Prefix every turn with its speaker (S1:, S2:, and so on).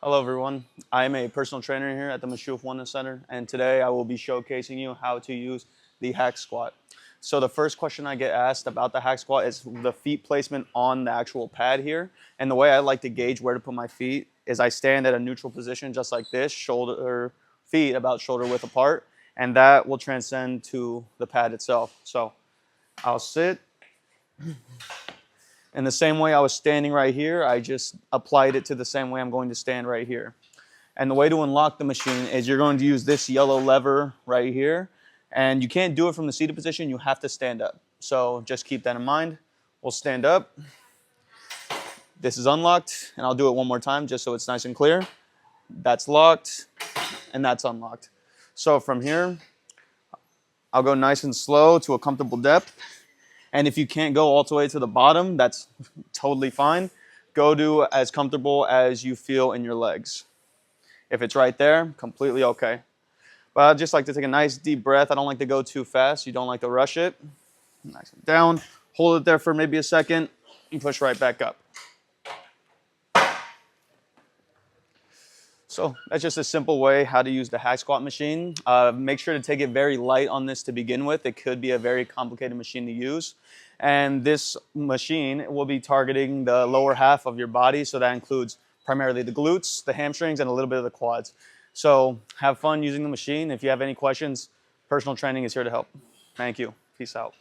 S1: Hello everyone, I am a personal trainer here at the Mashouf Wellness Center, and today I will be showcasing you how to use the hack squat. So the first question I get asked about the hack squat is the feet placement on the actual pad here. And the way I like to gauge where to put my feet is I stand at a neutral position just like this, feet about shoulder width apart, and that will transcend to the pad itself. So I'll sit. In the same way I was standing right here, I just applied it to the same way I'm going to stand right here. And the way to unlock the machine is you're going to use this yellow lever right here. And you can't do it from the seated position, you have to stand up. So just keep that in mind. We'll stand up. This is unlocked, and I'll do it one more time just so it's nice and clear. That's locked, and that's unlocked. So from here, I'll go nice and slow to a comfortable depth. And if you can't go all the way to the bottom, that's totally fine. Go to as comfortable as you feel in your legs. If it's right there, completely okay. But I just like to take a nice deep breath. I don't like to go too fast. You don't like to rush it. Nice and down. Hold it there for maybe a second and push right back up. So that's just a simple way how to use the hack squat machine. Make sure to take it very light on this to begin with. It could be a very complicated machine to use. And this machine will be targeting the lower half of your body. So that includes primarily the glutes, the hamstrings, and a little bit of the quads. So have fun using the machine. If you have any questions, personal training is here to help. Thank you. Peace out.